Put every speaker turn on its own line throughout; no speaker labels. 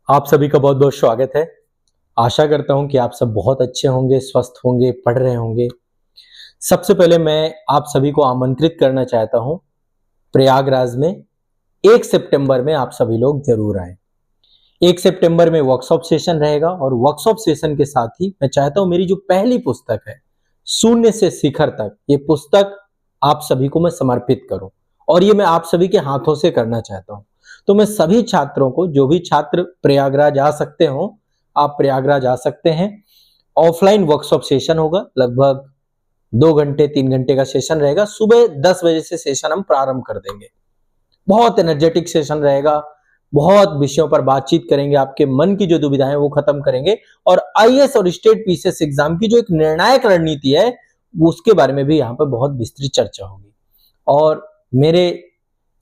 आप सभी का बहुत बहुत स्वागत है। आशा करता हूं कि आप सब बहुत अच्छे होंगे, स्वस्थ होंगे, पढ़ रहे होंगे। सबसे पहले मैं आप सभी को आमंत्रित करना चाहता हूं प्रयागराज में 1 सितंबर में आप सभी लोग जरूर आएं। 1 सितंबर में वर्कशॉप सेशन रहेगा और वर्कशॉप सेशन के साथ ही मैं चाहता हूं मेरी जो पहली पुस्तक है शून्य से शिखर तक, ये पुस्तक आप सभी को मैं समर्पित करूं और ये मैं आप सभी के हाथों से करना चाहता हूं। तो मैं सभी छात्रों को, जो भी छात्र प्रयागराज आ सकते हो, आप प्रयागराज आ सकते हैं। ऑफलाइन वर्कशॉप सेशन होगा, लगभग 2 घंटे 3 घंटे का सेशन रहेगा। सुबह 10 बजे से सेशन हम प्रारंभ कर देंगे। बहुत एनर्जेटिक सेशन रहेगा, बहुत विषयों पर बातचीत करेंगे, आपके मन की जो दुविधाएं वो खत्म करेंगे और आईएएस और स्टेट पीसीएस एग्जाम की जो एक निर्णायक रणनीति है उसके बारे में भी यहाँ पर बहुत विस्तृत चर्चा होगी। और मेरे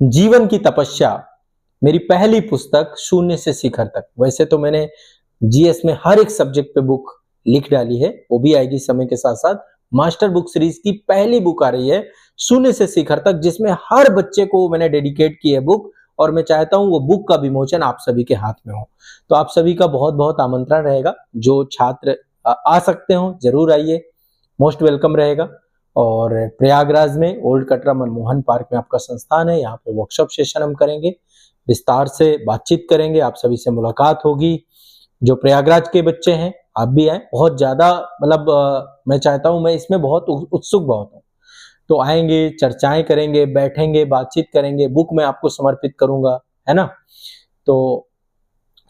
जीवन की तपस्या, मेरी पहली पुस्तक शून्य से शिखर तक, वैसे तो मैंने जीएस में हर एक सब्जेक्ट पे बुक लिख डाली है, वो भी आएगी समय के साथ साथ। मास्टर बुक सीरीज की पहली बुक आ रही है शून्य से शिखर तक, जिसमें हर बच्चे को मैंने डेडिकेट की है बुक और मैं चाहता हूं वो बुक का विमोचन आप सभी के हाथ में हो। तो आप सभी का बहुत बहुत आमंत्रण रहेगा। जो छात्र आ सकते हो जरूर आइए, मोस्ट वेलकम रहेगा। और प्रयागराज में ओल्ड कटरा मनमोहन पार्क में आपका संस्थान है, यहाँ पे वर्कशॉप सेशन हम करेंगे, विस्तार से बातचीत करेंगे, आप सभी से मुलाकात होगी। जो प्रयागराज के बच्चे हैं आप भी आए, बहुत ज्यादा मतलब मैं चाहता हूं, मैं इसमें बहुत उत्सुक बहुत हूं। तो आएंगे, चर्चाएं करेंगे, बैठेंगे, बातचीत करेंगे, बुक मैं आपको समर्पित करूंगा, है ना। तो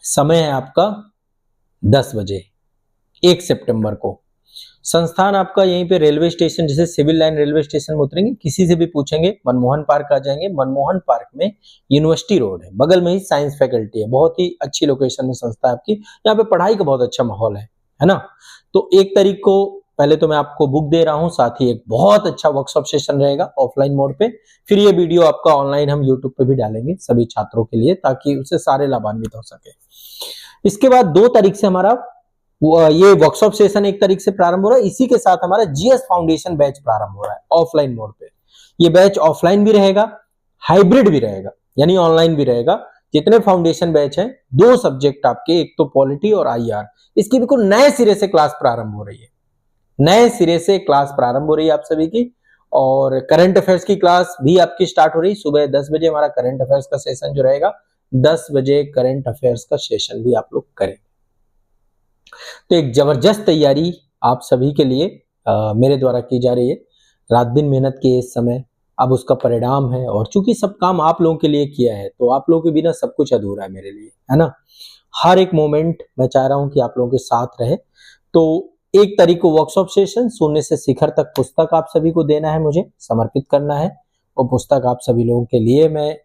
समय है आपका 10 बजे 1 सितंबर को। संस्थान आपका यहीं पे रेलवे स्टेशन, जैसे सिविल लाइन रेलवे स्टेशन में उतरेंगे, किसी से भी पूछेंगे मनमोहन पार्क आ जाएंगे। मनमोहन पार्क में यूनिवर्सिटी रोड है, बगल में ही साइंस फैकल्टी है, बहुत ही अच्छी लोकेशन में संस्था है आपकी। यहाँ पे पढ़ाई का बहुत अच्छा माहौल है ना। तो 1 तारीख को पहले तो मैं आपको बुक दे रहा हूँ, साथ ही एक बहुत अच्छा वर्कशॉप सेशन रहेगा ऑफलाइन मोड पे। फिर ये वीडियो आपका ऑनलाइन हम यूट्यूब पे भी डालेंगे सभी छात्रों के लिए, ताकि उससे सारे लाभान्वित हो सके। इसके बाद 2 तारीख से हमारा ये वर्कशॉप सेशन 1 तारीख से प्रारंभ हो रहा है। इसी के साथ हमारा जीएस फाउंडेशन बैच प्रारंभ हो रहा है ऑफलाइन मोड पे। ये बैच ऑफलाइन भी रहेगा, हाइब्रिड भी रहेगा, यानी ऑनलाइन भी रहेगा। जितने फाउंडेशन बैच हैं, 2 सब्जेक्ट आपके, एक तो पॉलिटी और आईआर, इसकी बिल्कुल नए सिरे से क्लास प्रारंभ हो रही है। नए सिरे से क्लास प्रारंभ हो रही है आप सभी की। और करंट अफेयर्स की क्लास भी आपकी स्टार्ट हो रही है। सुबह 10 बजे हमारा करंट अफेयर्स का सेशन जो रहेगा, 10 बजे करंट अफेयर्स का सेशन भी आप लोग करें। तो एक जबरदस्त तैयारी आप सभी के लिए मेरे द्वारा की जा रही है। रात दिन मेहनत की इस समय, अब उसका परिणाम है। और चूंकि सब काम आप लोगों के लिए किया है, तो आप लोगों के बिना सब कुछ अधूरा है मेरे लिए, है ना। हर एक मोमेंट मैं चाह रहा हूं कि आप लोगों के साथ रहे। तो 1 तारीख को वर्कशॉप सेशन, शून्य से शिखर तक पुस्तक आप सभी को देना है, मुझे समर्पित करना है। और पुस्तक आप सभी लोगों के लिए मैं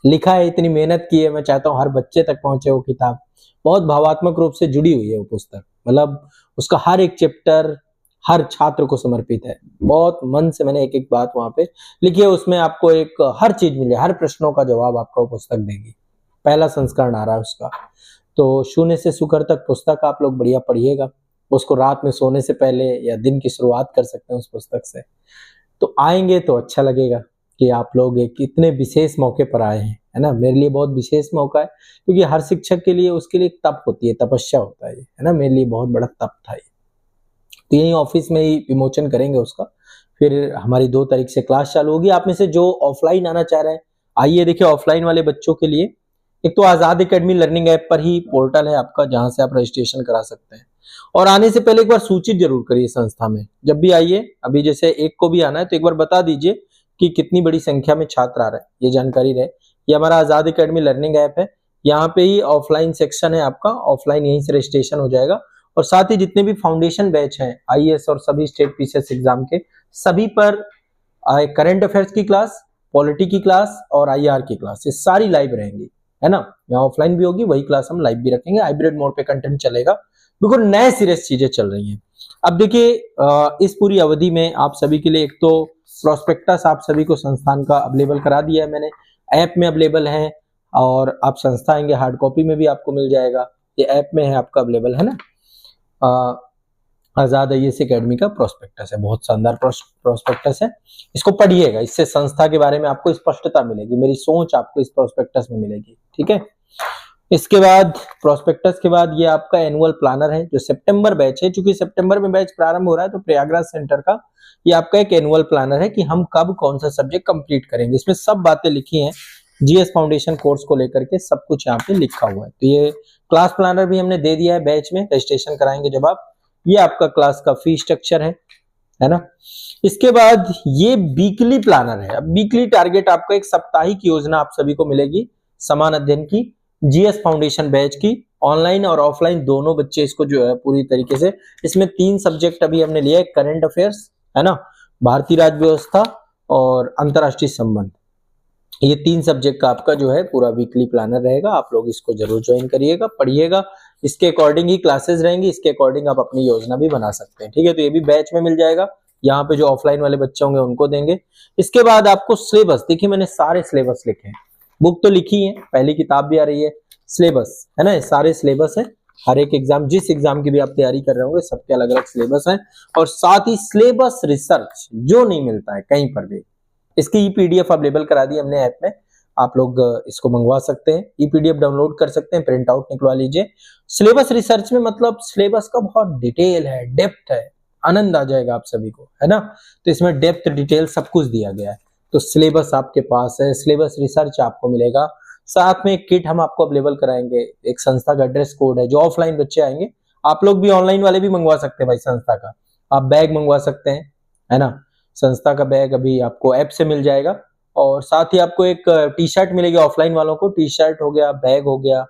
लिखा है, इतनी मेहनत की है, मैं चाहता हूँ हर बच्चे तक पहुंचे वो किताब। बहुत भावात्मक रूप से जुड़ी हुई है वो पुस्तक, मतलब उसका हर एक चैप्टर हर छात्र को समर्पित है। बहुत मन से मैंने एक एक बात वहां पे लिखी है, उसमें आपको एक हर चीज मिले, हर प्रश्नों का जवाब आपको पुस्तक देगी। पहला संस्करण आ रहा है उसका। तो शून्य से शिखर तक पुस्तक आप लोग बढ़िया पढ़िएगा, उसको रात में सोने से पहले या दिन की शुरुआत कर सकते हैं उस पुस्तक से। तो आएंगे तो अच्छा लगेगा कि आप लोग एक इतने विशेष मौके पर आए हैं, है ना। मेरे लिए बहुत विशेष मौका है, क्योंकि हर शिक्षक के लिए उसके लिए एक तप होती है, तपस्या होता है ना। मेरे लिए बहुत बड़ा तप था ये। तो यही ऑफिस में ही विमोचन करेंगे उसका। फिर हमारी 2 तारीख से क्लास चालू होगी। आप में से जो ऑफलाइन आना चाह रहे हैं आइए। देखिए, ऑफलाइन वाले बच्चों के लिए एक तो आजाद एकेडमी लर्निंग ऐप पर ही पोर्टल है आपका, जहां से आप रजिस्ट्रेशन करा सकते हैं। और आने से पहले एक बार सूचित जरूर करिए संस्था में, जब भी आइए। अभी जैसे 1 को भी आना है तो एक बार बता दीजिए कि कितनी बड़ी संख्या में छात्र आ रहे हैं, ये जानकारी रहे। ये हमारा आजाद एकेडमी लर्निंग ऐप है, यहाँ पे ही ऑफलाइन सेक्शन है आपका, ऑफलाइन यहीं से रजिस्ट्रेशन हो जाएगा। और साथ ही जितने भी फाउंडेशन बैच हैं आईएएस और सभी स्टेट पीसीएस एग्जाम के, सभी पर करंट अफेयर्स की क्लास, पॉलिटी की क्लास और आईआर की क्लास, ये सारी लाइव रहेंगी, है ना। यहाँ ऑफलाइन भी होगी, वही क्लास हम लाइव भी रखेंगे। हाइब्रिड मोड पे कंटेंट चलेगा, बिल्कुल नए सिरे से चीजें चल रही हैं। अब देखिए, इस पूरी अवधि में आप सभी के लिए एक तो प्रोस्पेक्टस आप सभी को संस्थान का अवेलेबल करा दिया है मैंने, ऐप में अवेलेबल है। और आप संस्था आएंगे हार्ड कॉपी में भी आपको मिल जाएगा, ये ऐप में है आपका अवेलेबल, है ना। आजाद आईएएस एकेडमी का प्रोस्पेक्टस है, बहुत शानदार प्रोस्पेक्टस है। इसको पढ़िएगा, इससे संस्था के बारे में आपको स्पष्टता मिलेगी, मेरी सोच आपको इस प्रोस्पेक्टस में मिलेगी, ठीक है। इसके बाद प्रोस्पेक्टस के बाद ये आपका एनुअल प्लानर है जो सितंबर बैच है, क्योंकि सितंबर में बैच प्रारंभ हो रहा है तो प्रयागराज सेंटर का ये आपका एक एनुअल प्लानर है कि हम कब कौन सा सब्जेक्ट कंप्लीट करेंगे। इसमें सब बातें लिखी हैं, जीएस फाउंडेशन कोर्स को लेकर के सब कुछ यहाँ पे लिखा हुआ है। तो ये क्लास प्लानर भी हमने दे दिया है बैच में, रजिस्ट्रेशन कराएंगे जब आप। ये आपका क्लास का फी स्ट्रक्चर है ना। इसके बाद ये वीकली प्लानर है। अब वीकली टारगेट आपका एक साप्ताहिक योजना आप सभी को मिलेगी समान अध्ययन की, जीएस फाउंडेशन बैच की, ऑनलाइन और ऑफलाइन दोनों बच्चे इसको जो है पूरी तरीके से। इसमें 3 सब्जेक्ट अभी हमने लिया है, करंट अफेयर्स है ना, भारतीय राज्य व्यवस्था और अंतरराष्ट्रीय संबंध। ये 3 सब्जेक्ट का आपका जो है पूरा वीकली प्लानर रहेगा। आप लोग इसको जरूर ज्वाइन करिएगा, पढ़िएगा, इसके अकॉर्डिंग ही क्लासेस रहेंगी, इसके अकॉर्डिंग आप अपनी योजना भी बना सकते हैं। ठीक है, तो ये भी बैच में मिल जाएगा। यहाँ पे जो ऑफलाइन वाले बच्चे होंगे उनको देंगे। इसके बाद आपको सिलेबस, देखिए मैंने सारे सिलेबस लिखे हैं, बुक तो लिखी है, पहली किताब भी आ रही है, सिलेबस है ना, सारे सिलेबस है। हर एक एग्जाम, जिस एग्जाम की भी आप तैयारी कर रहे होंगे सबके अलग अलग सिलेबस हैं। और साथ ही सिलेबस रिसर्च जो नहीं मिलता है कहीं पर भी, इसकी पीडीएफ अवेलेबल करा दी हमने ऐप में, आप लोग इसको मंगवा सकते हैं, ई पीडीएफ डाउनलोड कर सकते हैं, प्रिंट आउट निकलवा लीजिए। सिलेबस रिसर्च में मतलब सिलेबस का बहुत डिटेल है, डेप्थ है, आनंद आ जाएगा आप सभी को, है ना। तो इसमें डेप्थ डिटेल सब कुछ दिया गया है। तो सिलेबस आपके पास है, सिलेबस रिसर्च आपको मिलेगा, साथ में एक किट हम आपको अवेलेबल कराएंगे, एक संस्था का एड्रेस कोड है। जो ऑफलाइन बच्चे आएंगे, आप लोग भी ऑनलाइन वाले भी मंगवा सकते हैं भाई, संस्था का आप बैग मंगवा सकते हैं, है ना। संस्था का बैग अभी आपको ऐप से मिल जाएगा, और साथ ही आपको एक टी शर्ट मिलेगी ऑफलाइन वालों को, टी शर्ट हो गया, बैग हो गया,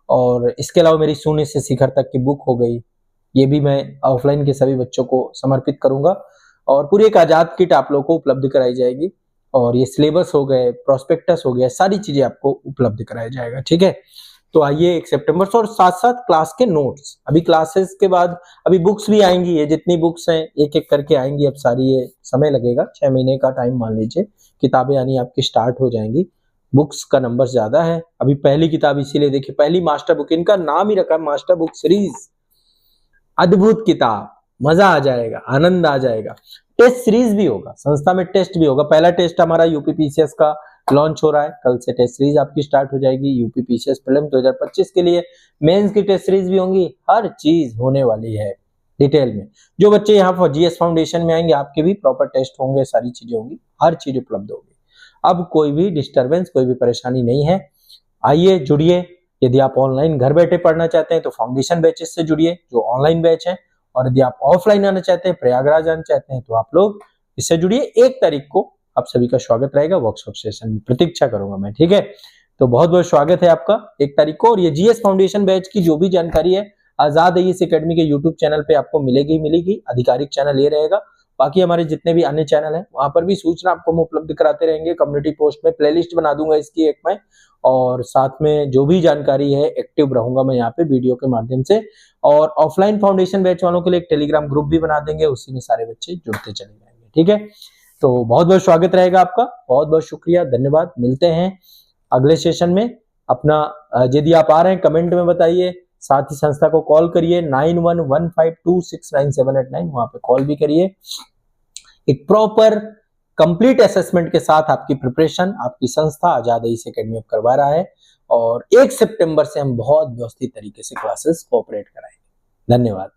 और इसके अलावा मेरी शून्य से शिखर तक की बुक हो गई, ये भी मैं ऑफलाइन के सभी बच्चों को समर्पित करूंगा। और पूरी एक आजाद किट आप लोगों को उपलब्ध कराई जाएगी, और ये सिलेबस हो गए, प्रोस्पेक्टस हो गया, सारी चीजें आपको उपलब्ध कराया जाएगा। ठीक है, तो आइए 1 सितंबर से, और साथ साथ क्लास के नोट्स, अभी क्लासेस के बाद अभी बुक्स भी आएंगी, ये जितनी बुक्स हैं एक एक करके आएंगी अब सारी, ये समय लगेगा 6 महीने का टाइम मान लीजिए, किताबें आनी आपकी स्टार्ट हो जाएंगी। बुक्स का नंबर ज्यादा है, अभी पहली किताब इसीलिए देखिए, पहली मास्टर बुक, इनका नाम ही रखा है मास्टर बुक सीरीज, अद्भुत किताब, मजा आ जाएगा, आनंद आ जाएगा। टेस्ट सीरीज भी होगा, संस्था में टेस्ट भी होगा। पहला टेस्ट हमारा यूपीपीसीएस का लॉन्च हो रहा है, कल से टेस्ट सीरीज आपकी स्टार्ट हो जाएगी यूपीपीसीएस प्रीलिम 2025 के लिए। मेंस की टेस्ट सीरीज भी होंगी, हर चीज होने वाली है डिटेल में। जो बच्चे यहाँ पर जीएस फाउंडेशन में आएंगे, आपके भी प्रॉपर टेस्ट होंगे, सारी चीजें होंगी, हर चीज उपलब्ध होगी। अब कोई भी डिस्टर्बेंस, कोई भी परेशानी नहीं है। आइए जुड़िए, यदि आप ऑनलाइन घर बैठे पढ़ना चाहते हैं तो फाउंडेशन बैचेस से जुड़िए जो ऑनलाइन बैच है, और यदि आप ऑफलाइन आना चाहते हैं, प्रयागराज आना चाहते हैं, तो आप लोग इससे जुड़िए। 1 तारीख को आप सभी का स्वागत रहेगा वर्कशॉप सेशन में, प्रतीक्षा करूंगा मैं। ठीक है, तो बहुत बहुत स्वागत है आपका 1 तारीख को। और ये जीएस फाउंडेशन बैच की जो भी जानकारी है आजाद आईएएस एकेडमी के यूट्यूब चैनल पे आपको मिलेगी, आधिकारिक चैनल ये रहेगा। बाकी हमारे जितने भी अन्य चैनल हैं वहां पर भी सूचना आपको हम उपलब्ध कराते रहेंगे। कम्युनिटी पोस्ट में प्लेलिस्ट बना दूंगा इसकी एक मैं, और साथ में जो भी जानकारी है एक्टिव रहूंगा मैं यहाँ पे वीडियो के माध्यम से। और ऑफलाइन फाउंडेशन बैच वालों के लिए एक टेलीग्राम ग्रुप भी बना देंगे, उसी में सारे बच्चे जुड़ते चले जाएंगे। ठीक है, तो बहुत बहुत स्वागत रहेगा आपका, बहुत बहुत शुक्रिया, धन्यवाद। मिलते हैं अगले सेशन में। अपना यदि आप आ रहे हैं कमेंट में बताइए, साथ ही संस्था को कॉल करिए 9115269789, वहां पे कॉल भी करिए। एक प्रॉपर कंप्लीट असेसमेंट के साथ आपकी प्रिपरेशन आपकी संस्था आजाद आईएएस एकेडमी करवा रहा है, और 1 सितंबर से हम बहुत व्यवस्थित तरीके से क्लासेस कोऑपरेट कराएंगे। धन्यवाद।